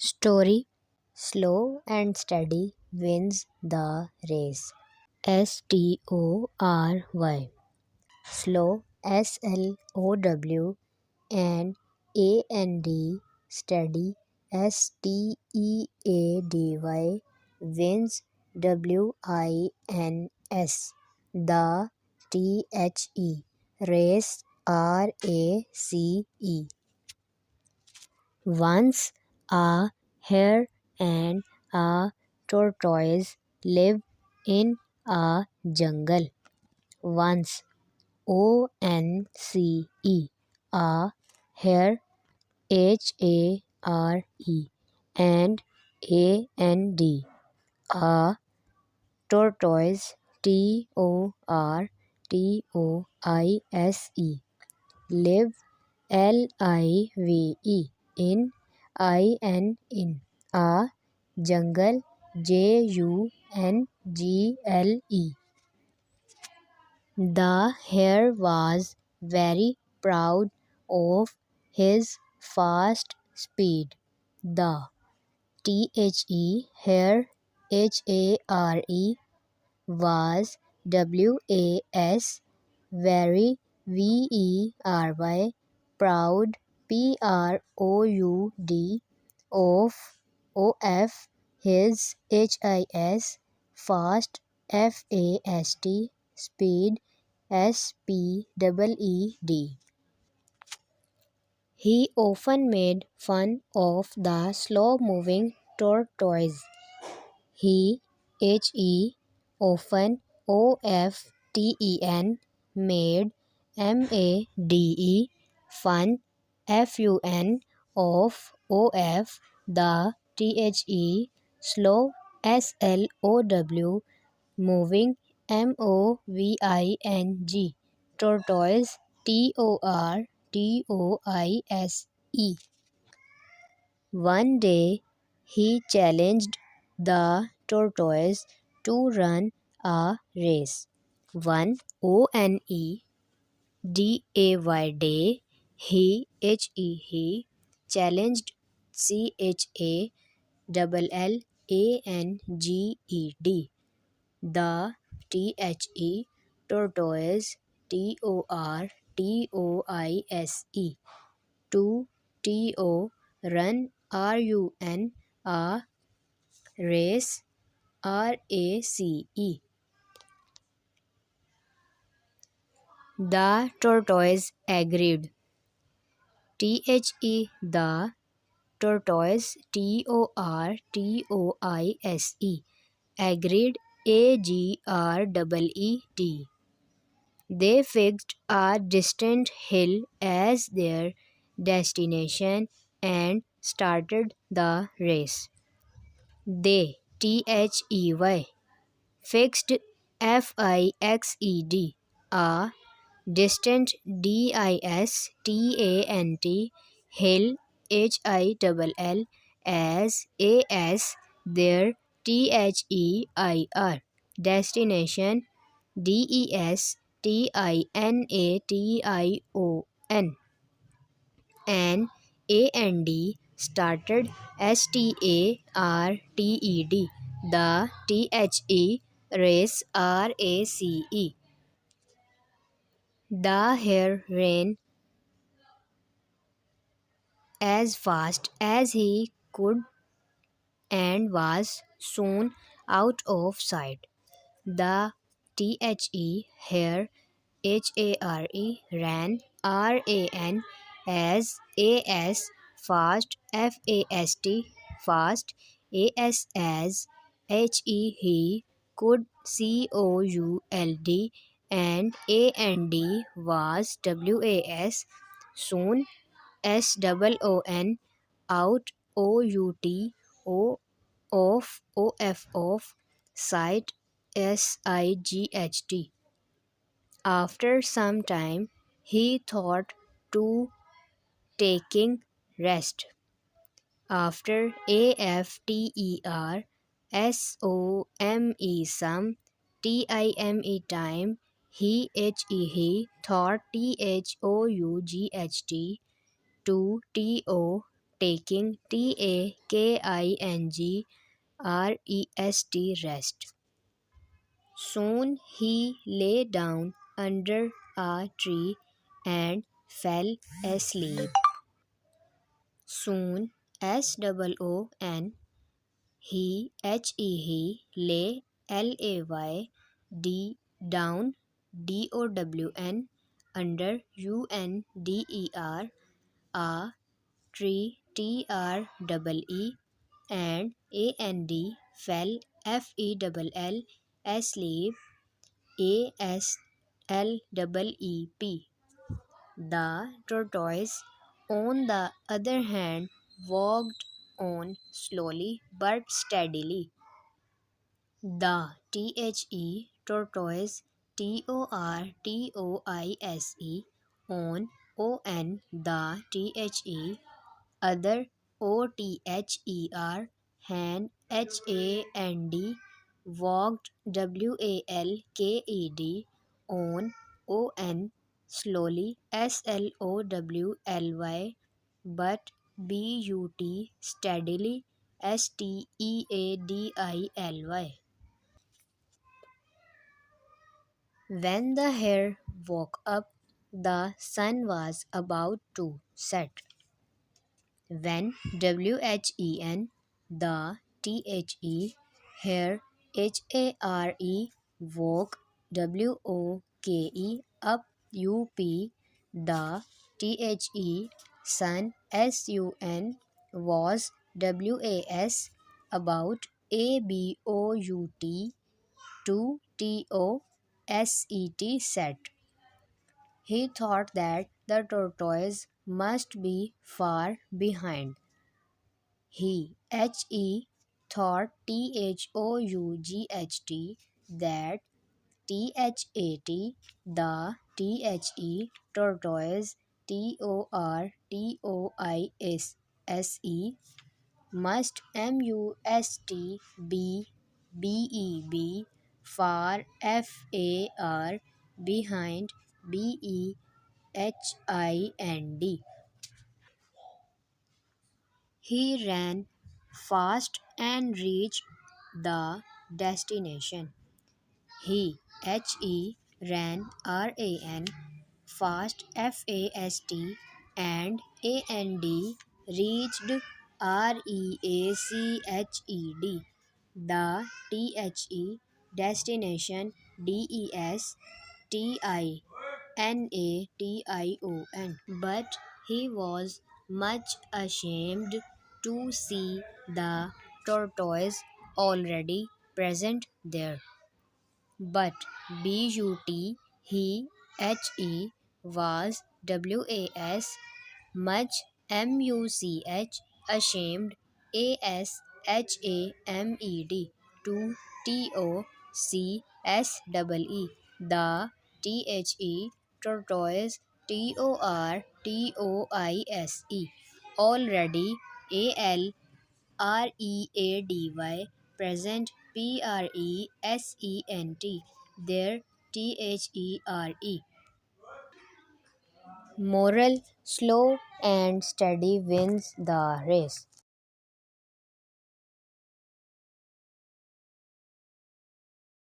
Story: Slow and steady wins the race. STORY. Slow, SLOW, and AND, steady, STEADY, wins, WINS. The race, RACE. Once a hare and a tortoise lived in a jungle. Once, ONCE, a hare, HARE, and AND, a tortoise, TORTOISE, live, LIVE, in a jungle, JUNGLE. The hare was very proud of his fast speed. The hare, HARE, was WAS, very, VERY, proud, PROUD, of his HIS, fast, FAST, speed, SPEED. He often made fun of the slow-moving tortoise. He often made MADE fun of the slow SLOW moving MOVING tortoise TORTOISE. One day he challenged the tortoise to run a race. One, ONE DAY, he challenged, CHALLANGED, the tortoise, TORTOISE, to run, RUN, a race, RACE. The tortoise agreed. The tortoise, TORTOISE, agreed, AGREED. They fixed a distant hill as their destination and started the race. They, fixed, FIXED, a distant, DISTANT, hill, HILL, as their, THEIR, destination, DESTINATION, and AND, started, STARTED, the race, RACE. The hare ran as fast as he could and was soon out of sight. The hare, HARE, ran, RAN, as fast, FAST, fast, as he could, COULD, and AND was, WAS, soon, SOON, out, OUT, off, sight, SIGHT. After some time, he thought to taking rest. After AFTER, some time, he thought, TOUGHT, to taking TAKING rest. Soon he lay down under a tree and fell asleep. Soon, SOON, he lay LAY down DOWN under UNDER a tree TREE and AND fell FELL asleep ASLEEP. The tortoise, on the other hand, walked on slowly but steadily. The tortoise TORTOISE the other OTHER hand HAND walked WALKED on slowly SLOWLY but BUT steadily STEADILY. When the hare woke up, the sun was about to set. When WHEN, the hare woke WOKE up UP, the sun was WAS about ABOUT to TOSET set. He thought that the tortoise must be far behind. He thought THOUGHT that THAT the tortoise TORTOISE must MUST BEB far FAR behind BEHIND. He ran fast and reached the destination. He ran fast FAST and AND reached REACHED the destination DESTINATION. But he was much ashamed to see the tortoise already present there. But he was much ashamed ASHAMED to TOCSEE the tortoise TORTOISE already ALREADY present PRESENT there THERE. Moral: slow and steady wins the race.